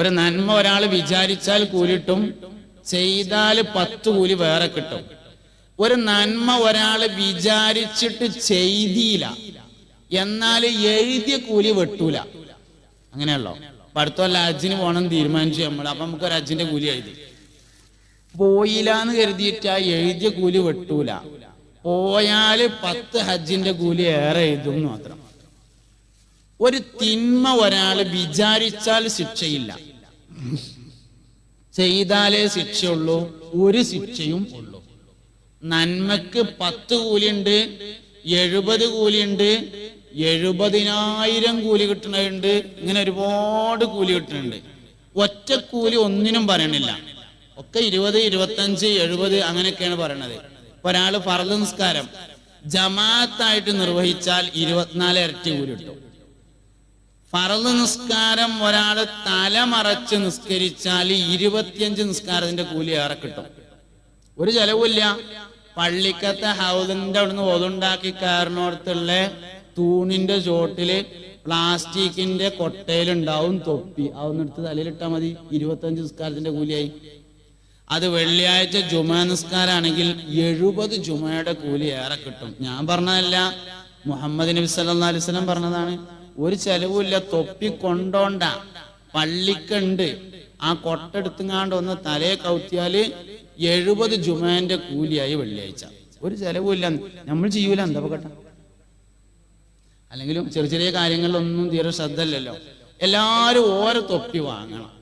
ഒരു നന്മ ഒരാൾ വിചാരിച്ചാൽ കൂലിട്ടും, ചെയ്താൽ 10 കൂലി വേറെ കിട്ടും. ഒരു നന്മ ഒരാൾ വിചാരിച്ചിട്ട് ചെയ്തില്ല, എന്നാൽ എഴുതിയ കൂലി വെട്ടൂല. അങ്ങനെയല്ലോ. അപ്പൊ അടുത്തല്ല ഹജ്ജിന് പോകണം തീരുമാനിച്ചു നമ്മൾ. അപ്പൊ നമുക്കൊരു ഹജ്ജിന്റെ കൂലി എഴുതി പോയില്ല എന്ന് കരുതിയിട്ട് ആ എഴുതിയ കൂലി വെട്ടൂല. പോയാല് 10 ഹജ്ജിന്റെ കൂലി ഏറെ എഴുതും മാത്രം. ഒരു തിന്മ ഒരാൾ വിചാരിച്ചാൽ ശിക്ഷയില്ല, ചെയ്താലേ ശിക്ഷയുള്ളൂ. ഒരു ശിക്ഷയും ഉള്ളൂ. നന്മക്ക് 10 കൂലിയുണ്ട്, 70 കൂലിയുണ്ട്, 70,000 കൂലി കിട്ടുന്നുണ്ട്. ഇങ്ങനെ ഒരുപാട് കൂലി കിട്ടുന്നുണ്ട്. ഒറ്റ കൂലി ഒന്നിനും പറയണില്ല. ഒക്കെ 20, 25, 70 അങ്ങനെയൊക്കെയാണ് പറയണത്. ഒരാള് ഫർദ് നിസ്കാരം ജമാഅത്തായിട്ട് നിർവഹിച്ചാൽ 24 ഇരട്ടി കൂലി കിട്ടും. ഫർദ് നിസ്കാരം ഒരാള് തലമറച്ച് നിസ്കരിച്ചാൽ 25 നിസ്കാരത്തിന്റെ കൂലി ഏറെ കിട്ടും. ഒരു ചെലവില്ല. പള്ളിക്കത്തെ ഹൗദിന്റെ അവിടുന്ന് ഒതുണ്ടാക്കി കയറിനോടത്തുള്ള തൂണിന്റെ ചോട്ടില് പ്ലാസ്റ്റിക്കിന്റെ കൊട്ടയിലുണ്ടാവും തൊപ്പി. അതൊന്നെടുത്ത് തലയിലിട്ടാൽ മതി, 25 നിസ്കാരത്തിന്റെ കൂലിയായി. അത് വെള്ളിയാഴ്ച ജുമാ നിസ്കാരാണെങ്കിൽ 70 ജുമയുടെ കൂലി ഏറെ കിട്ടും. ഞാൻ പറഞ്ഞതല്ല, മുഹമ്മദ് നബി സല്ലല്ലാഹു അലൈഹി വസല്ലം പറഞ്ഞതാണ്. ഒരു ചെലവുമില്ല. തൊപ്പി കൊണ്ടോണ്ട, പള്ളിക്കുണ്ട്. ആ കൊട്ടെടുത്തുങ്ങാണ്ട് ഒന്ന് തലയെ കൗത്തിയാല് 70 ജുമാന്റെ കൂലിയായി വെള്ളിയാഴ്ച. ഒരു ചെലവുമില്ല. നമ്മൾ ചെയ്യൂല, എന്താ കേട്ട. അല്ലെങ്കിലും ചെറിയ ചെറിയ കാര്യങ്ങളിലൊന്നും തീരെ ശ്രദ്ധ ഇല്ലല്ലോ. എല്ലാരും ഓരോ തൊപ്പി വാങ്ങണം.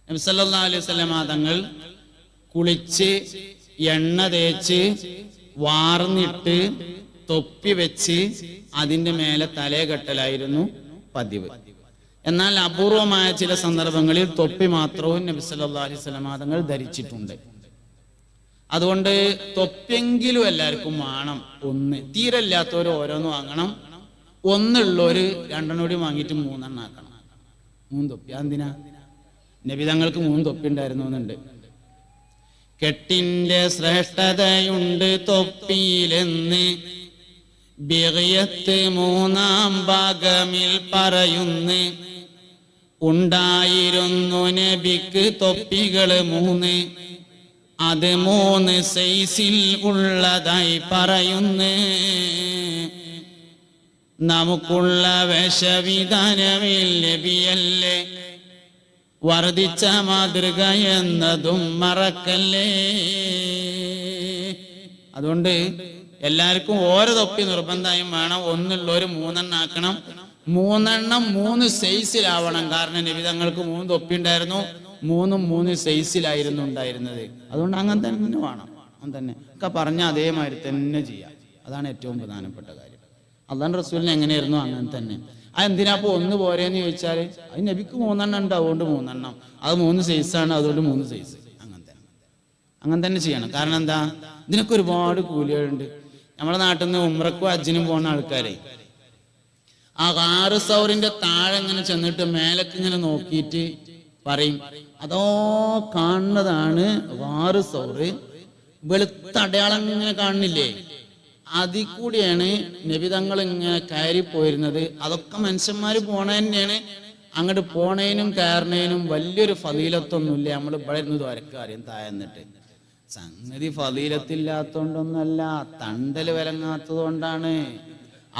നബി സല്ലല്ലാഹു അലൈഹി വസല്ലം തങ്ങൾ കുളിച്ച് എണ്ണ തേച്ച് വാർന്നിട്ട് തൊപ്പി വെച്ച് അതിന്റെ മേലെ തലയെ കെട്ടലായിരുന്നു പതിവ്. എന്നാൽ അപൂർവമായ ചില സന്ദർഭങ്ങളിൽ തൊപ്പി മാത്രവും നബി സല്ലല്ലാഹു അലൈഹി വസല്ലം തങ്ങൾ ധരിച്ചിട്ടുണ്ട്. അതുകൊണ്ട് തൊപ്പിയെങ്കിലും എല്ലാവർക്കും വേണം. ഒന്ന് തീരല്ലാത്തവർ ഓരോന്ന് വാങ്ങണം. ഒന്നുള്ളവര് 2 കൂടി വാങ്ങിയിട്ട് 3 ആക്കണം. 3 തൊപ്പി. എന്തിനാ? നബി തങ്ങൾക്ക് 3 തൊപ്പി ഉണ്ടായിരുന്നു എന്നുണ്ട്. കെട്ടിന്റെ ശ്രേഷ്ഠതയുണ്ട് തൊപ്പിയിലെന്ന് ബിഗയത്ത് 3-ാം ഭാഗമിൽ പറയുന്നു. ഉണ്ടായിരുന്നു നബിക്ക് തൊപ്പികൾ 3, അത് 3 സൈസിൽ ഉള്ളതായി പറയുന്നു. നമുക്കുള്ള വേഷവിധാനമിൽ നബിയല്ലേ വർദ്ധിച്ച മാതൃക എന്നതും മറക്കല്ലേ. അതുകൊണ്ട് എല്ലാവർക്കും ഓരോ തൊപ്പി നിർബന്ധമായും വേണം. ഒന്നുള്ളവര് 3 ആക്കണം. 3 3 സൈസിലാവണം. കാരണം നബി തങ്ങൾക്ക് 3 തൊപ്പി ഉണ്ടായിരുന്നു. 3 സൈസിലായിരുന്നു ഉണ്ടായിരുന്നത്. അതുകൊണ്ട് അങ്ങനെ തന്നെ വേണം. അങ്ങനെ തന്നെ ഒക്കെ പറഞ്ഞ അതേമാതിരി തന്നെ ചെയ്യാം. അതാണ് ഏറ്റവും പ്രധാനപ്പെട്ട കാര്യം. അള്ളാഹുവിന്റെ റസൂലിന് എങ്ങനെയായിരുന്നു അങ്ങനെ തന്നെ. അതെന്തിനാ അപ്പൊ 1 പോരെന്ന് ചോദിച്ചാല് അത് നബിക്ക് 3 ഉണ്ട്, അതുകൊണ്ട് 3. അത് 3 സൈസാണ്, അതുകൊണ്ട് 3 സൈസ്. അങ്ങനെ തന്നെ ചെയ്യണം. കാരണം എന്താ? ഇതിനൊക്കെ ഒരുപാട് കൂലികളുണ്ട്. നമ്മുടെ നാട്ടിൽ നിന്ന് ഉംറക്കും ഹജ്ജിനും പോകുന്ന ആൾക്കാരെ ആ 6 സൗറിന്റെ താഴെ ഇങ്ങനെ ചെന്നിട്ട് മേലക്ക് ഇങ്ങനെ നോക്കിയിട്ട് പറയും, അതോ കാണുന്നതാണ് 6 സൗറ്, വെളുത്ത അടയാളം ഇങ്ങനെ കാണുന്നില്ലേ, അതിൽ കൂടിയാണ് നബി തങ്ങൾ ഇങ്ങനെ കയറി പോയിരുന്നത്. അതൊക്കെ മനുഷ്യന്മാര് പോണ തന്നെയാണ്. അങ്ങോട്ട് പോണേനും കയറണേനും വലിയൊരു ഫളീലത്തൊന്നുമില്ല. നമ്മൾ ഇവിടെ ഇരുന്ന് ദ്വാരക്കാര്യം താഴെന്നിട്ട് സംഗതി ഫളീലത്തില്ലാത്തോണ്ടൊന്നല്ല, തണ്ടല് വിലങ്ങാത്തത് കൊണ്ടാണ്.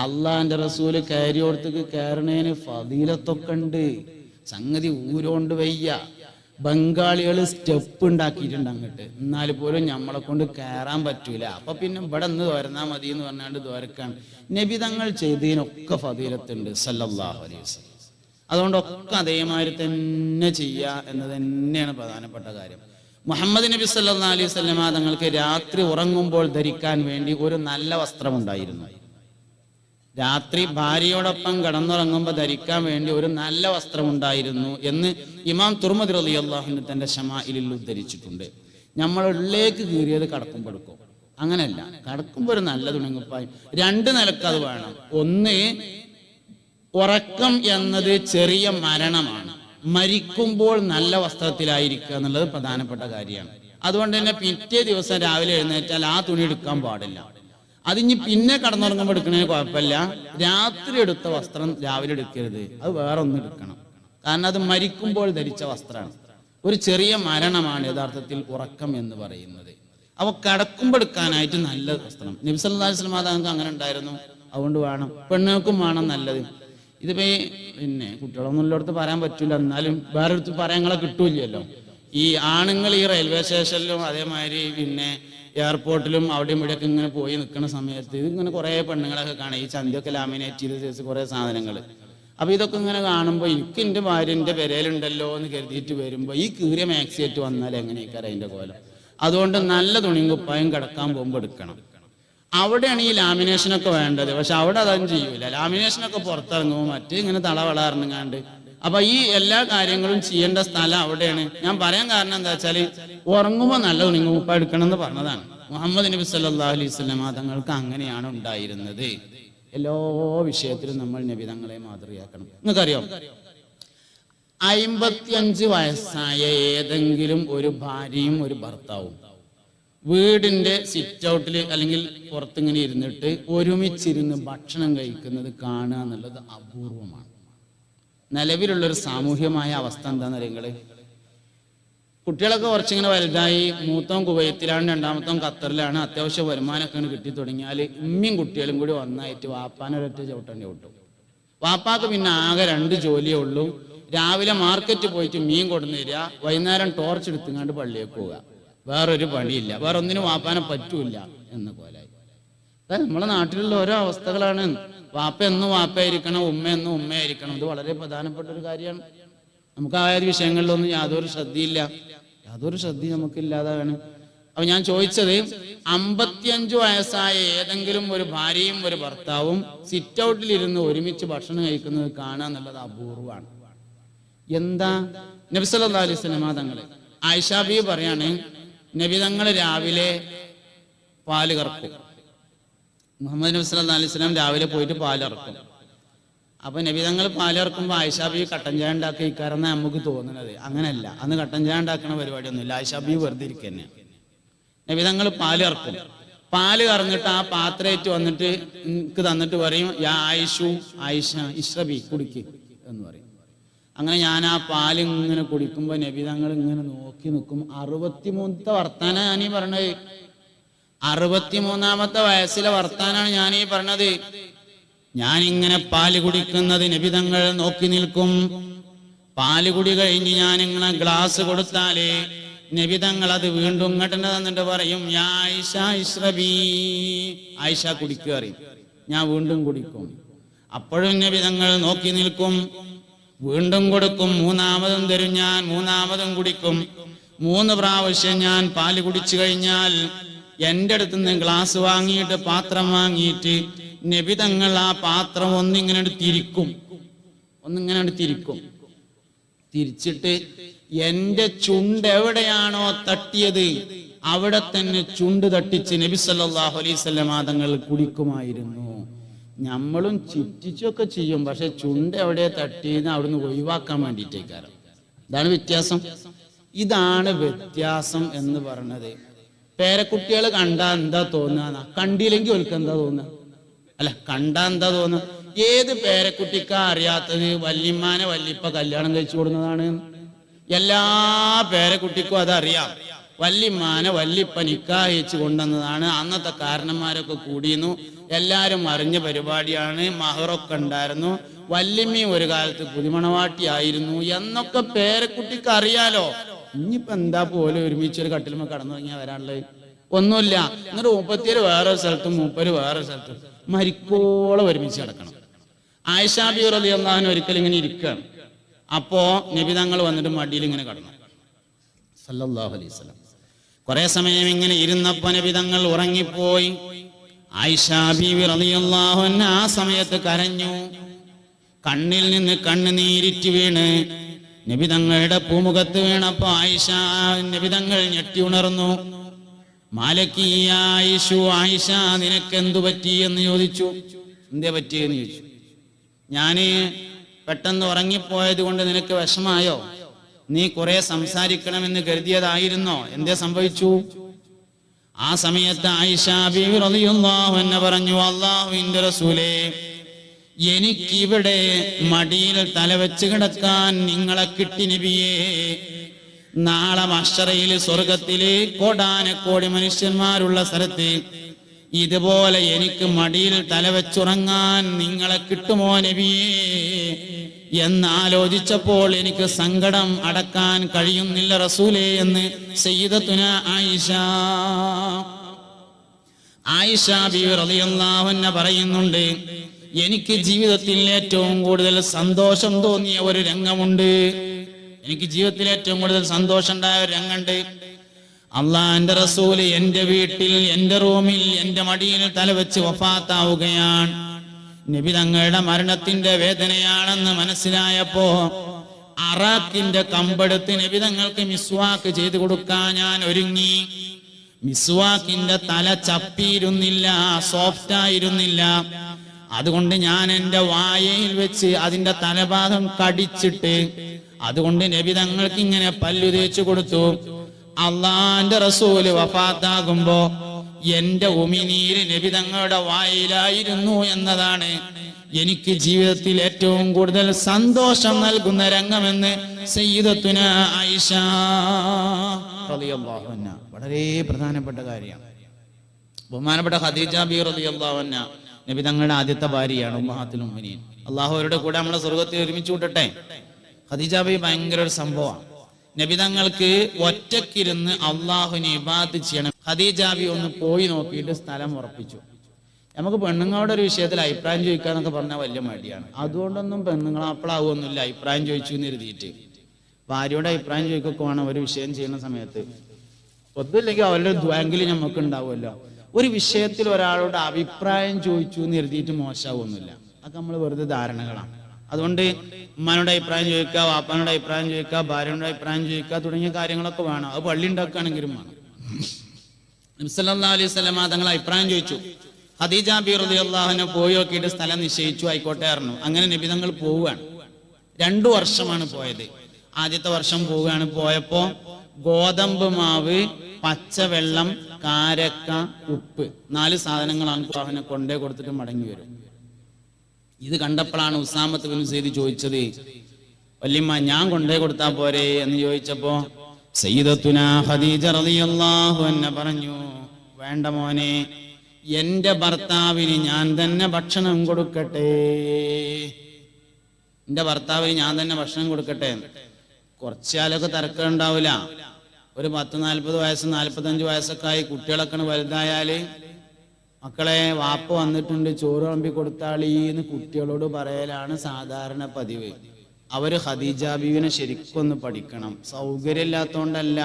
അള്ളാന്റെ റസൂല് കയറിയോടത്തേക്ക് കയറണേന് ഫളീലത്തൊക്കെ ഉണ്ട്. സംഗതി ഊരോണ്ട് വയ്യ. ബംഗാളികള് സ്റ്റെപ്പ് ഉണ്ടാക്കിയിട്ടുണ്ട് അങ്ങോട്ട്, എന്നാൽ പോലും നമ്മളെ കൊണ്ട് കയറാൻ പറ്റൂല. അപ്പൊ പിന്നെ ഇവിടെ നിന്ന് തോരന്നാ മതി എന്ന് പറഞ്ഞാണ്ട് ദ്വാരക്കാണ്. നബി തങ്ങൾ ചെയ്തതിനൊക്കെ ഫളീലത്തുണ്ട് സല്ലല്ലാഹു അലൈഹി വസല്ലം. അതുകൊണ്ടൊക്കെ അതേമാതിരി തന്നെ ചെയ്യുക എന്നത് തന്നെയാണ് പ്രധാനപ്പെട്ട കാര്യം. മുഹമ്മദ് നബി സല്ലല്ലാഹു അലൈഹി വസല്ലം തങ്ങൾക്ക് രാത്രി ഉറങ്ങുമ്പോൾ ധരിക്കാൻ വേണ്ടി ഒരു നല്ല വസ്ത്രം ഉണ്ടായിരുന്നു. രാത്രി ഭാര്യയോടൊപ്പം കിടന്നുറങ്ങുമ്പോൾ ധരിക്കാൻ വേണ്ടി ഒരു നല്ല വസ്ത്രം ഉണ്ടായിരുന്നു എന്ന് ഇമാം തുർമുദി റളിയല്ലാഹു അൻഹു തന്റെ ശമാഇലിൽ ഉദ്ധരിച്ചിട്ടുണ്ട്. നമ്മൾ ഉള്ളിലേക്ക് കീറിയത് കടക്കുമ്പോൾ എടുക്കും. അങ്ങനെയല്ല, കടക്കുമ്പോൾ ഒരു നല്ല തുണിങ്ങുപ്പായി. 2 നിലക്ക് അത് വേണം. ഒന്ന്, ഉറക്കം എന്നത് ചെറിയ മരണമാണ്. മരിക്കുമ്പോൾ നല്ല വസ്ത്രത്തിലായിരിക്കുക എന്നുള്ളത് പ്രധാനപ്പെട്ട കാര്യമാണ്. അതുകൊണ്ട് തന്നെ പിറ്റേ ദിവസം രാവിലെ എഴുന്നേറ്റാൽ ആ തുണി എടുക്കാൻ പാടില്ല. അതിനി പിന്നെ കടന്നുറങ്ങുമ്പോൾ എടുക്കണതിന് കുഴപ്പമില്ല. രാത്രി എടുത്ത വസ്ത്രം രാവിലെ എടുക്കരുത്, അത് വേറെ ഒന്ന് എടുക്കണം. കാരണം അത് മരിക്കുമ്പോൾ ധരിച്ച വസ്ത്രമാണ്. ഒരു ചെറിയ മരണമാണ് യഥാർത്ഥത്തിൽ ഉറക്കം എന്ന് പറയുന്നത്. അവ കടക്കുമ്പോൾ എടുക്കാനായിട്ട് നല്ല വസ്ത്രം. നബി സല്ലല്ലാഹു അലൈഹി വസല്ലം തങ്ങൾക്ക് അങ്ങനെ ഉണ്ടായിരുന്നു. അതുകൊണ്ട് വേണം, പെണ്ണുങ്ങൾക്കും വേണം നല്ലത്. ഇതിപ്പോ പിന്നെ കുട്ടികളൊന്നും ഉള്ളിടത്ത് പറയാൻ പറ്റൂല, എന്നാലും വേറെ അടുത്ത് പറയാങ്ങളെ കിട്ടൂല്ലല്ലോ. ഈ ആണുങ്ങൾ ഈ റെയിൽവേ സ്റ്റേഷനിലും അതേമാതിരി പിന്നെ എയർപോർട്ടിലും അവിടെയും ഇവിടെയൊക്കെ ഇങ്ങനെ പോയി നിൽക്കുന്ന സമയത്ത് ഇതിങ്ങനെ കുറേ പെണ്ണുങ്ങളൊക്കെ കാണാം. ഈ ചന്തിയൊക്കെ ലാമിനേറ്റ് ചെയ്ത് ചേർത്ത് കുറേ സാധനങ്ങൾ. അപ്പൊ ഇതൊക്കെ ഇങ്ങനെ കാണുമ്പോൾ എനിക്ക് എൻ്റെ ഭാര്യൻ്റെ പെരയിലുണ്ടല്ലോ എന്ന് കരുതിയിട്ട് വരുമ്പോൾ ഈ കീറിയ മാക്സിയായിട്ട് വന്നാൽ എങ്ങനെയൊക്കെ അതിൻ്റെ കോലം. അതുകൊണ്ട് നല്ല തുണിയും കുപ്പായും കിടക്കാൻ പോകുമ്പോൾ എടുക്കണം. അവിടെയാണ് ഈ ലാമിനേഷനൊക്കെ വേണ്ടത്. പക്ഷെ അവിടെ അതൊന്നും ചെയ്യൂല. ലാമിനേഷനൊക്കെ പുറത്തിറങ്ങുമ്പോൾ മറ്റേ ഇങ്ങനെ തളവളറിഞ്ഞാണ്ട്. അപ്പൊ ഈ എല്ലാ കാര്യങ്ങളും ചെയ്യേണ്ട സ്ഥലം അവിടെയാണ്. ഞാൻ പറയാൻ കാരണം എന്താ വെച്ചാൽ ഉറങ്ങുമ്പോൾ നല്ല തുണിയും കുപ്പായം എടുക്കണം എന്ന് പറഞ്ഞതാണ്. മുഹമ്മദ് നബി സല്ലല്ലാഹു അലൈഹി വസല്ലം തങ്ങൾക്ക് അങ്ങനെയാണ് ഉണ്ടായിരുന്നത്. എല്ലാ വിഷയത്തിലും നമ്മൾ നബി തങ്ങളെ മാതൃകയാക്കണം. നിങ്ങൾക്കറിയാം, 55 വയസ്സായ ഏതെങ്കിലും ഒരു ഭാര്യയും ഒരു ഭർത്താവും വീടിന്റെ സിറ്റ് ഔട്ടിൽ അല്ലെങ്കിൽ പുറത്തിങ്ങനെ ഇരുന്നിട്ട് ഒരുമിച്ചിരുന്ന് ഭക്ഷണം കഴിക്കുന്നത് കാണുക എന്നുള്ളത് അപൂർവമാണ്. നിലവിലുള്ളൊരു സാമൂഹ്യമായ അവസ്ഥ എന്താണെന്ന് അറിയുന്നത്, കുട്ടികളൊക്കെ കുറച്ചിങ്ങനെ വലുതായി. മൂത്തവും കുവൈത്തിലാണ്, രണ്ടാമത്തവും ഖത്തറിലാണ്. അത്യാവശ്യം വരുമാനമൊക്കെ കിട്ടി തുടങ്ങിയാൽ ഉമ്മയും കുട്ടികളും കൂടി ഒന്നായിട്ട് വാപ്പാനൊരൊറ്റ ചവിട്ടേണ്ടി വിട്ടു. വാപ്പാക്ക് പിന്നെ ആകെ 2 ജോലിയേ ഉള്ളൂ. രാവിലെ മാർക്കറ്റ് പോയിട്ട് മീൻ കൊണ്ടു തരിക, വൈകുന്നേരം ടോർച്ച് എടുത്തുങ്ങാണ്ട് പള്ളിയേക്ക് പോവുക. വേറൊരു പണിയില്ല, വേറെ ഒന്നിനും വാപ്പാനെ പറ്റൂല എന്ന പോലായി. നമ്മളെ നാട്ടിലുള്ള ഓരോ അവസ്ഥകളാണ്. വാപ്പ എന്നും വാപ്പയായിരിക്കണം, ഉമ്മ എന്നും ഉമ്മയായിരിക്കണം. ഇത് വളരെ പ്രധാനപ്പെട്ട ഒരു കാര്യമാണ്. നമുക്ക് ആ ഒരു വിഷയങ്ങളിലൊന്നും യാതൊരു ശ്രദ്ധയില്ല, യാതൊരു ശ്രദ്ധയും നമുക്കില്ലാതാണ്. അപ്പൊ ഞാൻ ചോദിച്ചത്, 55 വയസ്സായ ഏതെങ്കിലും ഒരു ഭാര്യയും ഒരു ഭർത്താവും സിറ്റ് ഔട്ടിൽ ഇരുന്ന് ഒരുമിച്ച് ഭക്ഷണം കഴിക്കുന്നത് കാണുക എന്നുള്ളത് അപൂർവമാണ്. എന്താ? നബി സല്ലല്ലാഹു അലൈഹി വസല്ലം തങ്ങള്, ആയിഷ ബീവി പറയാണ്, നബി തങ്ങൾ രാവിലെ പാല് കറക്കും. മുഹമ്മദ് നബി സല്ലല്ലാഹു അലൈഹി വസല്ലം രാവിലെ പോയിട്ട് പാലിറക്കും. അപ്പൊ നബി തങ്ങൾ പാലിറക്കുമ്പോൾ ആയിഷ ബീവി കട്ടൻ ചായ ഉണ്ടാക്കി ഇക്കാരെന്നാണ് നമുക്ക് തോന്നുന്നത്. അങ്ങനെയല്ല, അന്ന് കട്ടൻ ചായ ഉണ്ടാക്കുന്ന പരിപാടിയൊന്നുമില്ല. ആയിഷ ബീവി വെറുതെ ഇരിക്കുക തന്നെയാണ്. നബി തങ്ങൾ പാലിറക്കും. പാല് കറന്നിട്ട് ആ പാത്രേറ്റ് വന്നിട്ട് എനിക്ക് തന്നിട്ട് പറയും, യാ ആയിഷു, ആയിഷ ഇശ്റബി, കുടിക്ക് എന്ന് പറയും. അങ്ങനെ ഞാൻ ആ പാല് ഇങ്ങനെ കുടിക്കുമ്പോൾ നബി തങ്ങൾ ഇങ്ങനെ നോക്കി നിൽക്കും. 63ാമത്തെ വർത്താനാണ് ഞാനീ പറഞ്ഞത്. 63ാമത്തെ വയസ്സിലെ വർത്താനാണ് ഞാനീ പറഞ്ഞത്. ഞാനിങ്ങനെ പാല് കുടിക്കുന്നത് നബി തങ്ങൾ നോക്കി നിൽക്കും. പാല് കുടി കഴിഞ്ഞ് ഞാനിങ്ങനെ ഗ്ലാസ് കൊടുത്താലേ നബി തങ്ങൾ അത് വീണ്ടും ഇങ്ങോട്ട് തന്നിട്ട് പറയും, യാ ആയിഷ ഇശ്റബി, ആയിഷ കുടിക്കുക അറിയും. ഞാൻ വീണ്ടും കുടിക്കും. അപ്പോഴും നബി തങ്ങൾ നോക്കി നിൽക്കും. വീണ്ടും കൊടുക്കും. 3ാമതും തരും ഞാൻ, 3ാമതും കുടിക്കും. 3 പ്രാവശ്യം ഞാൻ പാല് കുടിച്ചു കഴിഞ്ഞാൽ എൻ്റെ അടുത്ത് നിന്ന് ഗ്ലാസ് വാങ്ങിയിട്ട് പാത്രം വാങ്ങിയിട്ട് നബി തങ്ങൾ ആ പാത്രം ഒന്നിങ്ങനെ തിരിക്കും. തിരിച്ചിട്ട് എൻ്റെ ചുണ്ട് എവിടെയാണോ തട്ടിയത് അവിടെ തന്നെ ചുണ്ട് തട്ടിച്ച് നബി സല്ലല്ലാഹു അലൈഹി വസല്ലം തങ്ങൾ കുടിക്കുമായിരുന്നു. നമ്മളും ചിറ്റിച്ചൊക്കെ ചെയ്യും, പക്ഷെ ചുണ്ട് എവിടെ തട്ടിയെന്ന് അവിടുന്ന് ഒഴിവാക്കാൻ വേണ്ടിയിട്ടേക്കാരം. ഇതാണ് വ്യത്യാസം. ഇതാണ് വ്യത്യാസം എന്ന് പറഞ്ഞത്. പേരക്കുട്ടികൾ കണ്ടാ എന്താ തോന്നുക? കണ്ടില്ലെങ്കിൽ അവർക്ക് എന്താ തോന്നുക? അല്ല, കണ്ടാ എന്താ തോന്നുക? ഏത് പേരക്കുട്ടിക്കാ അറിയാത്തത് വല്യമ്മാനെ വല്യപ്പ കല്യാണം കഴിച്ചു കൊടുക്കുന്നതാണ്? എല്ലാ പേരക്കുട്ടിക്കും അതറിയാം. വല്യമ്മാനെ വല്യപ്പ നിക്കാഹ് കഴിച്ചു കൊണ്ടുവന്നതാണ്. അന്നത്തെ കാരണന്മാരൊക്കെ കൂടിയിരുന്നു, എല്ലാരും അറിഞ്ഞ പരിപാടിയാണ്. മഹറൊക്കെ ഉണ്ടായിരുന്നു. വല്യമ്മയും ഒരു കാലത്ത് പുതുമണവാട്ടിയായിരുന്നു എന്നൊക്കെ പേരക്കുട്ടിക്ക് അറിയാലോ. ഇനിയിപ്പോ എന്താ പോലെ ഒരുമിച്ചൊരു കട്ടിലുമ കടന്നു തുടങ്ങിയാൽ വരാനുള്ളത്? ഒന്നുമില്ല. എന്നിട്ട് 37 വേറൊരു സ്ഥലത്തും 30 വേറൊരു സ്ഥലത്തും മരിക്കോളം ഒരുമിച്ച് കിടക്കണം. ആയിഷ ബീവി റളിയല്ലാഹു അൻഹ ഒരിക്കലും ഇങ്ങനെ ഇരിക്കുകയാണ്. അപ്പോ നബി തങ്ങൾ വന്നിട്ട് മടിയിൽ ഇങ്ങനെ കടന്നു സല്ലല്ലാഹു അലൈഹി വസല്ലം. കുറെ സമയം ഇങ്ങനെ ഇരുന്നപ്പോ നബി തങ്ങൾ ഉറങ്ങിപ്പോയി. ആയിഷ ബീവി റളിയല്ലാഹു അൻഹ ആ സമയത്ത് കരഞ്ഞു. കണ്ണിൽ നിന്ന് കണ്ണുനീരിറ്റ് വീണ് നബി തങ്ങളുടെ പൂമുഖത്ത് വീണപ്പോ ആയിഷ നബി തങ്ങൾ ഞെട്ടി ഉണർന്നു. മാലക്കി ആയിഷു, ആയിഷ നിനക്ക് എന്തു പറ്റി എന്ന് ചോദിച്ചു. എന്തേ പറ്റിയെന്ന് ചോദിച്ചു. ഞാന് പെട്ടെന്ന് ഉറങ്ങിപ്പോയത് കൊണ്ട് നിനക്ക് വിഷമായോ? നീ കുറെ സംസാരിക്കണമെന്ന് കരുതിയതായിരുന്നോ? എന്തേ സംഭവിച്ചു? ആ സമയത്ത് ആയിഷ ബീവി റളിയല്ലാഹു അൻഹ പറഞ്ഞു, അല്ലാഹുവിന്റെ റസൂലേ, എനിക്കിവിടെ മടിയിൽ തലവെച്ച് കിടക്കാൻ നിങ്ങളെ കിട്ടി നബിയേ. നാളെ മഹ്ശറയിൽ സ്വർഗത്തില് കോടാനക്കോടി മനുഷ്യന്മാരുള്ള സ്ഥലത്ത് ഇതുപോലെ എനിക്ക് മടിയിൽ തലവെച്ചുറങ്ങാൻ നിങ്ങളെ കിട്ടുമോ നബിയേ എന്നാലോചിച്ചപ്പോൾ എനിക്ക് സങ്കടം അടക്കാൻ കഴിയുന്നില്ല റസൂലേ എന്ന് സയ്യിദത്തുന ആയിഷ ബീവി റളിയല്ലാഹു അൻഹ പറയുന്നുണ്ട്. എനിക്ക് ജീവിതത്തിൽ ഏറ്റവും കൂടുതൽ സന്തോഷം തോന്നിയ ഒരു രംഗമുണ്ട്. എനിക്ക് ജീവിതത്തിൽ ഏറ്റവും കൂടുതൽ സന്തോഷം ഉണ്ടായ ഒരു രംഗമുണ്ട്. അള്ളാന്റെ റസൂല് എന്റെ വീട്ടിൽ, എന്റെ റൂമിൽ, എന്റെ മടിയിൽ തലവെച്ച് വഫാത്താവുകയാണ്. നബി തങ്ങളുടെ മരണത്തിന്റെ വേദനയാണെന്ന് മനസ്സിലായപ്പോ അറാഖിന്റെ കമ്പെടുത്ത് നബി തങ്ങൾക്ക് മിസ്വാക്ക് ചെയ്തു കൊടുക്കാൻ ഞാൻ ഒരുങ്ങി. മിസ്വാക്കിന്റെ തല ചപ്പിയിരുന്നില്ല, സോഫ്റ്റ് ആയിരുന്നില്ല. അതുകൊണ്ട് ഞാൻ എന്റെ വായയിൽ വെച്ച് അതിന്റെ തലഭാഗം കടിച്ചിട്ട് അതുകൊണ്ട് നബി തങ്ങൾക്ക് ഇങ്ങനെ പല്ലു തേച്ചു കൊടുത്തു. അള്ളാന്റെ റസൂല് വഫാത്താകുമ്പോ എന്റെ ഉമിനീര് നബി തങ്ങളുടെ വായിലായിരുന്നു എന്നതാണ് എനിക്ക് ജീവിതത്തിൽ ഏറ്റവും കൂടുതൽ സന്തോഷം നൽകുന്ന രംഗമെന്ന് സയ്യിദത്തുന ആയിഷ റളിയല്ലാഹു അൻഹ. വളരെ പ്രധാനപ്പെട്ട കാര്യമാണ്. ബഹുമാനപ്പെട്ട ഖദീജ ബീവി റളിയല്ലാഹു അൻഹ നബി തങ്ങളുടെ ആദ്യത്തെ ഭാര്യയാണ്, ഉമ്മഹാത്തുൽ മുഅ്മിനീൻ. അള്ളാഹു അവരുടെ കൂടെ നമ്മളെ സ്വർഗത്തിൽ ഒരുമിച്ച് കൂട്ടട്ടെ. ഖദീജ ബീവി ഭയങ്കര ഒരു സംഭവമാണ്. നബി തങ്ങൾക്ക് ഒറ്റക്കിരുന്ന് അള്ളാഹുവിനെ ഇബാദത്ത് ചെയ്യണം. ഖദീജ ബീവി ഒന്ന് പോയി നോക്കിയിട്ട് സ്ഥലം ഉറപ്പിച്ചു. നമുക്ക് പെണ്ണുങ്ങളുടെ ഒരു വിഷയത്തിൽ അഭിപ്രായം ചോദിക്കാന്നൊക്കെ പറഞ്ഞാൽ വലിയ മടിയാണ്. അതുകൊണ്ടൊന്നും പെണ്ണുങ്ങൾ അപ്പളാവുമൊന്നുമില്ല. അഭിപ്രായം ചോദിച്ചു എന്ന് എഴുതിയിട്ട് ഭാര്യയുടെ അഭിപ്രായം ചോദിക്കൊക്കെ വേണം ഒരു വിഷയം ചെയ്യുന്ന സമയത്ത്. ഒന്നുമില്ലെങ്കിൽ അവരുടെ ദ്വാങ്കിൽ നമുക്ക് ഉണ്ടാവുമല്ലോ. ഒരു വിഷയത്തിൽ ഒരാളോട് അഭിപ്രായം ചോദിച്ചു എന്ന് എഴുതിയിട്ട് മോശമാവൊന്നുമില്ല. അതൊക്കെ നമ്മൾ വെറുതെ ധാരണകളാണ്. അതുകൊണ്ട് ഉമ്മാനോട് അഭിപ്രായം ചോദിക്കുക, വാപ്പാനോട് അഭിപ്രായം ചോദിക്കുക, ഭാര്യയോട് അഭിപ്രായം ചോദിക്കുക തുടങ്ങിയ കാര്യങ്ങളൊക്കെ വേണം. അത് പള്ളി ഉണ്ടാക്കുകയാണെങ്കിലും വേണം. നബി സല്ലല്ലാഹു അലൈഹി വസല്ലം തങ്ങൾ അഭിപ്രായം ചോദിച്ചു. ഖദീജ ബീവി റളിയല്ലാഹു അൻഹ പോയി നോക്കിയിട്ട് സ്ഥലം നിശ്ചയിച്ചു. ആയിക്കോട്ടെ പറഞ്ഞു. അങ്ങനെ നബി തങ്ങൾ പോവുകയാണ്. 2 വർഷമാണ് പോയത്. ആദ്യത്തെ വർഷം പോവുകയാണ്. പോയപ്പോ ഗോതമ്പ് മാവ്, പച്ചവെള്ളം, കാരക്ക, ഉപ്പ്, 4 സാധനങ്ങളാണ് അവനെ കൊണ്ടേ കൊടുത്തിട്ട് മടങ്ങി വരും. ഇത് കണ്ടപ്പോഴാണ് ഉസാമത്ത് ബിൻ സൈദ് ചോദിച്ചത്, വല്യമ്മ ഞാൻ കൊണ്ടേ കൊടുത്താ പോരെ എന്ന് ചോദിച്ചപ്പോ സയ്യിദത്തുന ഖദീജ റളിയല്ലാഹു അൻഹ പറഞ്ഞു, വേണ്ട മോനെ, എന്റെ ഭർത്താവിന് ഞാൻ തന്നെ ഭക്ഷണം കൊടുക്കട്ടെ. എന്റെ ഭർത്താവിന് ഞാൻ തന്നെ ഭക്ഷണം കൊടുക്കട്ടെ. കുറച്ചാലൊക്കെ തിരക്കം ഉണ്ടാവില്ല. ഒരു 10-40 വയസ്സ് 45 വയസ്സൊക്കെ ആയി കുട്ടികളൊക്കെ വലുതായാല് മക്കളെ വാപ്പ വന്നിട്ടുണ്ട് ചോറ് വിളമ്പി കൊടുത്താളീന്ന് കുട്ടികളോട് പറയലാണ് സാധാരണ പതിവ്. അവര് ഖദീജ ബീവിനെ ശരിക്കൊന്ന് പഠിക്കണം. സൗകര്യമില്ലാത്തോണ്ടല്ല,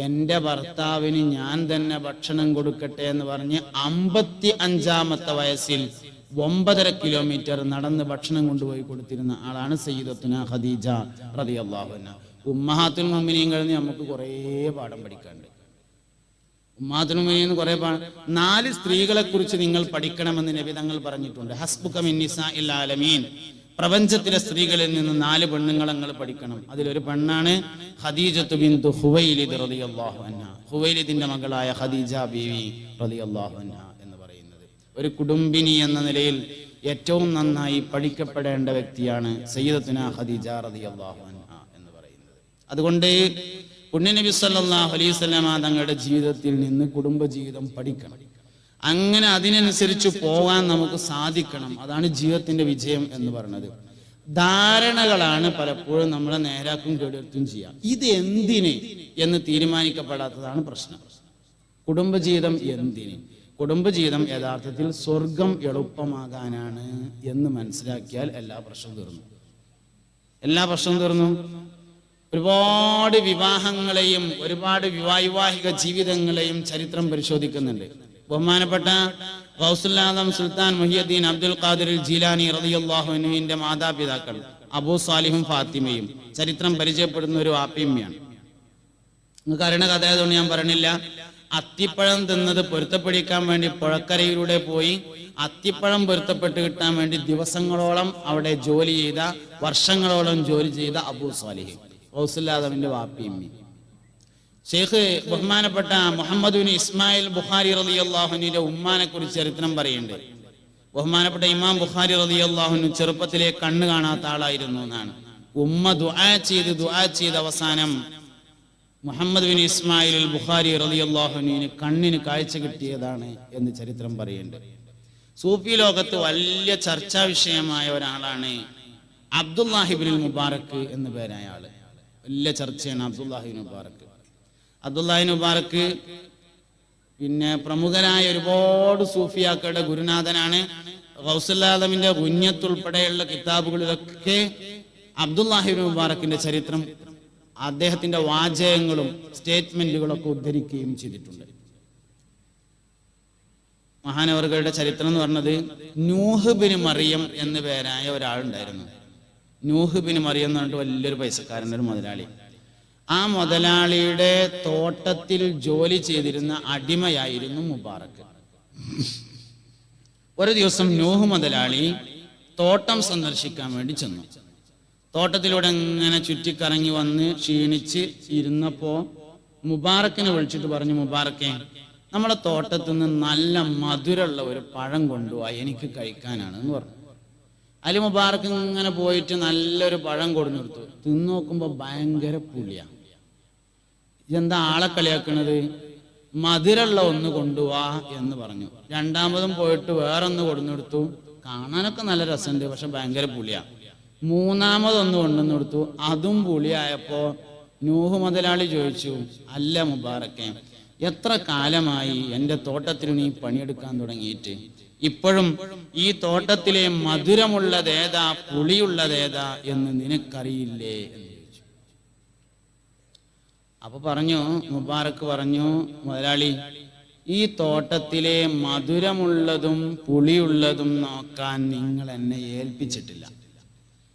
എന്റെ ഭർത്താവിന് ഞാൻ തന്നെ ഭക്ഷണം കൊടുക്കട്ടെ എന്ന് പറഞ്ഞ് 55-ാമത്തെ വയസ്സിൽ 9.5 കിലോമീറ്റർ നടന്ന് ഭക്ഷണം കൊണ്ടുപോയി കൊടുത്തിരുന്ന ആളാണ് സയ്യിദത്തുന ഖദീജ റളിയല്ലാഹു അൻഹ. ഉമ്മഹാത്തുൽ മുഅ്മിനീങ്ങളിൽ നമുക്ക് കുറേ പാഠം പഠിക്കാനുണ്ട്. ഉമ്മഹാത്തുൽ മുഅ്മിനീൻ കുറേ 4 സ്ത്രീകളെ കുറിച്ച് നിങ്ങൾ പഠിക്കണമെന്ന് നബി തങ്ങൾ പറഞ്ഞിട്ടുണ്ട്. ഹസ്ബുക മിൻ നിസാഇൽ ആലമീൻ, പ്രപഞ്ചത്തിലെ സ്ത്രീകളിൽ നിന്ന് 4 പെണ്ണുങ്ങളെ നിങ്ങൾ പഠിക്കണം. അതിലൊരു പെണ്ണാണ് ഖദീജത്തു ബിൻതു ഖുവൈലിദ് റളിയല്ലാഹു അൻഹ. ഖുവൈലിദിന്റെ മകളായ ഖദീജ ബീവി റളിയല്ലാഹു അൻഹ എന്ന് പറയുന്നത് ഒരു കുടുംബിനി എന്ന നിലയിൽ ഏറ്റവും നന്നായി പഠിക്കപ്പെടേണ്ട വ്യക്തിയാണ് സയ്യിദത്തുന ഖദീജ റളിയല്ലാഹു അൻഹ എന്ന് പറയുന്നത്. അതുകൊണ്ട് പുണ്യനബി സല്ലല്ലാഹു അലൈഹി വസല്ലം തങ്ങളുടെ ജീവിതത്തിൽ നിന്ന് കുടുംബജീവിതം പഠിക്കണം. അങ്ങനെ അതിനനുസരിച്ച് പോകാൻ നമുക്ക് സാധിക്കണം. അതാണ് ജീവിതത്തിന്റെ വിജയം എന്ന് പറയുന്നത്. ധാരണകളാണ് പലപ്പോഴും നമ്മളെ നേരാക്കും കേടുവരുത്തും ചെയ്യുക. ഇത് എന്തിന് എന്ന് തീരുമാനിക്കപ്പെടാത്തതാണ് പ്രശ്നം. കുടുംബജീവിതം എന്തിന്? കുടുംബജീവിതം യഥാർത്ഥത്തിൽ സ്വർഗം എളുപ്പമാകാനാണ് എന്ന് മനസ്സിലാക്കിയാൽ എല്ലാ പ്രശ്നവും തീർന്നു. ഒരുപാട് വിവാഹങ്ങളെയും ഒരുപാട് വൈവാഹിക ജീവിതങ്ങളെയും ചരിത്രം പരിശോധിക്കുന്നുണ്ട്. ബഹുമാനപ്പെട്ട ഗൗസുൽ ആദം സുൽത്താൻ മുഹിയുദ്ദീൻ അബ്ദുൽ ഖാദിർ ജീലാനി റളിയല്ലാഹു അൻഹുവിന്റെ മാതാപിതാക്കൾ അബൂ സാലിഹും ഫാത്തിമയും ചരിത്രം പരിചയപ്പെടുന്ന ഒരു ആപ്പിയമ്മയാണ്. നിങ്ങൾക്ക് അറിയണ കഥ ആയതുകൊണ്ട് ഞാൻ പറഞ്ഞില്ല. അത്തിപ്പഴം തിന്നത് പൊരുത്തപ്പെടിക്കാൻ വേണ്ടി പുഴക്കരയിലൂടെ പോയി അത്തിപ്പഴം പൊരുത്തപ്പെട്ട് കിട്ടാൻ വേണ്ടി ദിവസങ്ങളോളം അവിടെ ജോലി ചെയ്ത, വർഷങ്ങളോളം ജോലി ചെയ്ത അബൂ സാലിഹ് ഗൗസുൽ ആദമിന്റെ വാപ്പിയമ്മി. ഷെയ്ഖ് ബഹുമാനപ്പെട്ട മുഹമ്മദ് ബിൻ ഇസ്മായിൽ ബുഖാരി റളിയല്ലാഹു അൻഹുവിന്റെ ഉമ്മാനെ കുറിച്ച് ചരിത്രം പറയുന്നുണ്ട്. ബഹുമാനപ്പെട്ട ഇമാം ബുഖാരി റളിയല്ലാഹു അൻഹു ചെറുപ്പത്തിലെ കണ്ണ് കാണാത്ത ആളായിരുന്നു എന്നാണ്. ഉമ്മ ദുആ ചെയ്ത് അവസാനം മുഹമ്മദ് ബിൻ ഇസ്മായിൽ അൽ ബുഖാരി റളിയല്ലാഹു അൻഹുവിന് കണ്ണിന് കാഴ്ച കിട്ടിയതാണ് എന്ന് ചരിത്രം പറയുന്നുണ്ട്. സൂഫി ലോകത്ത് വലിയ ചർച്ചാ വിഷയമായ ഒരാളാണ് അബ്ദുല്ലാഹിബ്നുൽ മുബാറക് എന്ന പേരായ ആള്. വലിയ ചർച്ചയാണ് അബ്ദുല്ലാഹിബ്നുൽ മുബാറക്. അബ്ദുല്ലാഹിബ്നുൽ മുബാറക് പിന്നെ പ്രമുഖനായ ഒരുപാട് സൂഫിയാക്കളുടെ ഗുരുനാഥനാണ്. ഗൗസുൽ ആദമിന്റെ ഗുഞ്ഞത്തുൾപ്പെടെയുള്ള കിതാബുകളിലൊക്കെ അബ്ദുല്ലാഹിബ്നുൽ മുബാറക്കിന്റെ ചരിത്രം, അദ്ദേഹത്തിന്റെ വാചകങ്ങളും സ്റ്റേറ്റ്മെന്റുകളൊക്കെ ഉദ്ധരിക്കുകയും ചെയ്തിട്ടുണ്ട്. മഹാനവറുകളുടെ ചരിത്രം എന്ന് പറഞ്ഞത് നൂഹ് ബിൻ മറിയം എന്ന പേരായ ഒരാളുണ്ടായിരുന്നു. നൂഹ് ബിൻ മറിയം എന്ന് പറഞ്ഞിട്ട് വലിയൊരു പൈസക്കാരൻ്റെ ഒരു മുതലാളി. ആ മുതലാളിയുടെ തോട്ടത്തിൽ ജോലി ചെയ്തിരുന്ന അടിമയായിരുന്നു മുബാറക്. ഒരു ദിവസം നൂഹ് മുതലാളി തോട്ടം സന്ദർശിക്കാൻ വേണ്ടി ചെന്നു. തോട്ടത്തിലൂടെ ഇങ്ങനെ ചുറ്റിക്കറങ്ങി വന്ന് ക്ഷീണിച്ച് ഇരുന്നപ്പോ മുബാറക്കിനെ വിളിച്ചിട്ട് പറഞ്ഞു, മുബാറക്കെ, നമ്മുടെ തോട്ടത്തിൽ നിന്ന് നല്ല മധുരമുള്ള ഒരു പഴം കൊണ്ടുപോയി, എനിക്ക് കഴിക്കാനാണ് എന്ന് പറഞ്ഞു. അതിൽ മുബാറക്ക് ഇങ്ങനെ പോയിട്ട് നല്ലൊരു പഴം കൊടുന്നു കൊടുത്തു. തിന്നു നോക്കുമ്പോൾ ഭയങ്കര പുളിയാണ്. ഇതെന്താ ആളെ കളിയാക്കണത്? മധുരമുള്ള ഒന്ന് കൊണ്ടുപോവാ എന്ന് പറഞ്ഞു. രണ്ടാമതും പോയിട്ട് വേറൊന്ന് കൊടുന്നു കൊടുത്തു. കാണാനൊക്കെ നല്ല രസമുണ്ട്, പക്ഷെ ഭയങ്കര പുളിയാണ്. മൂന്നാമതൊന്ന് കൊണ്ടുവന്ന് കൊടുത്തു. അതും പുളിയായപ്പോ നൂഹ് മുതലാളി ചോദിച്ചു, അല്ല മുബാറക്കെ, എത്ര കാലമായി എൻ്റെ തോട്ടത്തിൽ നീ പണിയെടുക്കാൻ തുടങ്ങിയിട്ട്? ഇപ്പോഴും ഈ തോട്ടത്തിലെ മധുരമുള്ളതേതാ പുളിയുള്ളതേതാ എന്ന് നിനക്കറിയില്ലേ എന്ന് ചോദിച്ചു. അപ്പൊ പറഞ്ഞു, മുബാറക്ക് പറഞ്ഞു, മുതലാളി, ഈ തോട്ടത്തിലെ മധുരമുള്ളതും പുളിയുള്ളതും നോക്കാൻ നിങ്ങൾ എന്നെ ഏൽപ്പിച്ചിട്ടില്ല.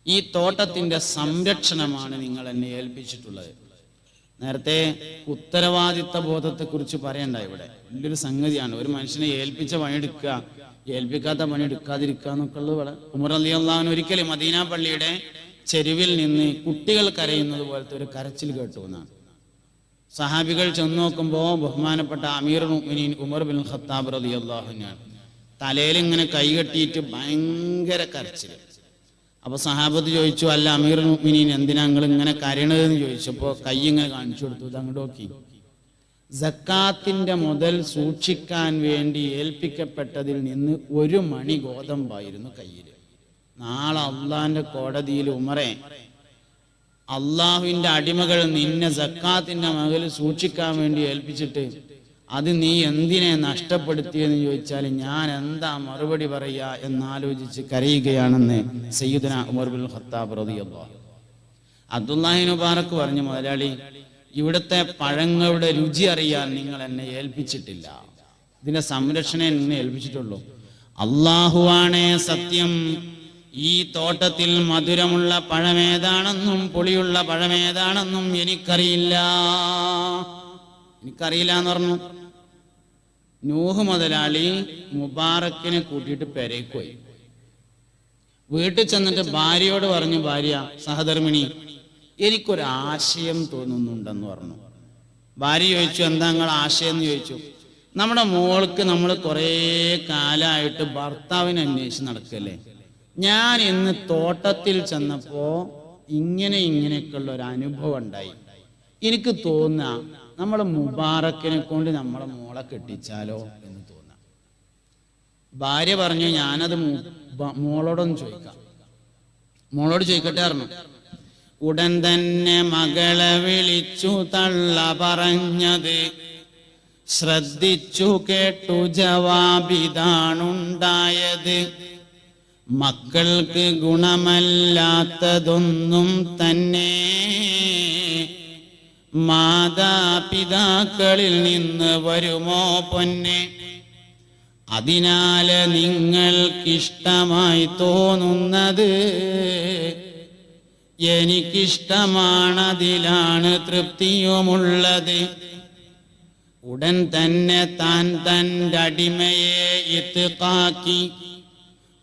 ഈ തോട്ടത്തിന്റെ സംരക്ഷണമാണ് നിങ്ങൾ എന്നെ ഏൽപ്പിച്ചിട്ടുള്ളത്. നേരത്തെ ഉത്തരവാദിത്ത ബോധത്തെക്കുറിച്ച് പറയണ്ട. ഇവിടെ വലിയൊരു സംഗതിയാണ്. ഒരു മനുഷ്യനെ ഏൽപ്പിച്ച പണിയെടുക്കുക, ഏൽപ്പിക്കാത്ത പണി എടുക്കാതിരിക്കുക എന്നൊക്കെ ഉള്ളത്. ഉമർ റളിയല്ലാഹു അൻഹു ഒരിക്കലും മദീന പള്ളിയുടെ ചെരുവിൽ നിന്ന് കുട്ടികൾ കരയുന്നത് പോലത്തെ ഒരു കരച്ചിൽ കേട്ടു എന്നാണ്. സഹാബികൾ ചെന്ന് നോക്കുമ്പോൾ ബഹുമാനപ്പെട്ട അമീറുൽ മുഅ്മിനീൻ ഉമർ ബിൻ ഖത്താബ് റളിയല്ലാഹു അൻഹു തലയിൽ ഇങ്ങനെ കൈകെട്ടിയിട്ട് ഭയങ്കര കരച്ചിൽ. അപ്പൊ സഹാബത്ത് ചോദിച്ചു, അല്ല അമീറുൽ മുഅ്മിനീൻ, എന്തിനാ നിങ്ങൾ ഇങ്ങനെ കരയണതെന്ന് ചോദിച്ചപ്പോ കൈ ഇങ്ങനെ കാണിച്ചു കൊടുത്തു. ഇത് അങ്ങോട്ട് നോക്കി. സക്കാത്തിന്റെ മുതൽ സൂക്ഷിക്കാൻ വേണ്ടി ഏൽപ്പിക്കപ്പെട്ടതിൽ നിന്ന് 1 മണി ഗോതമ്പായിരുന്നു കയ്യിൽ. നാളെ അള്ളാന്റെ കോടതിയിൽ, ഉമറെ, അള്ളാഹുവിന്റെ അടിമകൾ നിന്നെ സക്കാത്തിന്റെ മകളിൽ സൂക്ഷിക്കാൻ വേണ്ടി ഏൽപ്പിച്ചിട്ട് അത് നീ എന്തിനെ നഷ്ടപ്പെടുത്തിയെന്ന് ചോദിച്ചാൽ ഞാൻ എന്താ മറുപടി പറയാ എന്നാലോചിച്ച് കരയുകയാണെന്ന് സയ്യിദുനാ ഉമർ ബിൻ ഖത്താബ് റളിയല്ലാഹു അൻഹു. അബ്ദുല്ലാഹി മുബാറക് പറഞ്ഞു, മുതലാളി, ഇവിടുത്തെ പഴങ്ങളുടെ രുചി അറിയാൻ നിങ്ങൾ എന്നെ ഏൽപ്പിച്ചിട്ടില്ല. ഇതിന്റെ സംരക്ഷണം എന്നെ ഏൽപ്പിച്ചിട്ടുള്ളൂ. അള്ളാഹുവാണേ സത്യം, ഈ തോട്ടത്തിൽ മധുരമുള്ള പഴമേതാണെന്നും പുളിയുള്ള പഴമേതാണെന്നും എനിക്കറിയില്ല എന്ന് പറഞ്ഞു. നൂഹ് മുതലാളി മുബാറക്കിനെ കൂട്ടിയിട്ട് പെരേക്ക് പോയി. വീട്ടിൽ ചെന്നിട്ട് ഭാര്യയോട് പറഞ്ഞു, ഭാര്യ സഹധർമ്മിണി, എനിക്കൊരാശയം തോന്നുന്നുണ്ടെന്ന് പറഞ്ഞു. ഭാര്യ ചോദിച്ചു, എന്താ നിങ്ങൾ ആശയം എന്ന് ചോദിച്ചു. നമ്മുടെ മോൾക്ക് നമ്മൾ കുറേ കാലമായിട്ട് ഭർത്താവിനെ അന്വേഷിച്ച് നടക്കല്ലേ. ഞാൻ ഇന്ന് തോട്ടത്തിൽ ചെന്നപ്പോ ഇങ്ങനെയൊക്കെയുള്ള ഒരു അനുഭവം ഉണ്ടായി. എനിക്ക് തോന്നാ നമ്മളെ മുബാറക്കിനെ കൊണ്ട് നമ്മളെ മോളെ കെട്ടിച്ചാലോ എന്ന് തോന്നാം. ഭാര്യ പറഞ്ഞു, ഞാനത് മോളോടൊന്ന് ചോദിക്കാം. മോളോട് ചോദിക്കട്ടെ പറഞ്ഞു. ഉടൻ തന്നെ മകളെ വിളിച്ചു തള്ള പറഞ്ഞത് ശ്രദ്ധിച്ചു കേട്ടു ജവാബിതാണുണ്ടായത്. മക്കൾക്ക് ഗുണമല്ലാത്തതൊന്നും തന്നെ മാതാപിതാക്കളിൽ നിന്ന് വരുമോ പൊന്നെ? അതിനാല് നിങ്ങൾക്കിഷ്ടമായി തോന്നുന്നത് എനിക്കിഷ്ടമാണതിലാണ് തൃപ്തിയുമുള്ളത്. ഉടൻ തന്നെ താൻ തൻ്റെ അടിമയെ ഇത്ഖാക്കി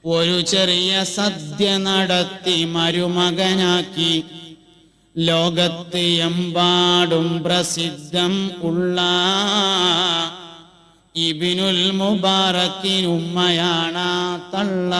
ഒരു ചെറിയ സദ്യ നടത്തി മരുമകനാക്കി ലോകത്ത് എമ്പാടും പ്രസിദ്ധം ഉള്ള ഇബ്നുൽ മുബാറക്കിനുമ്മയാണ് തള്ള.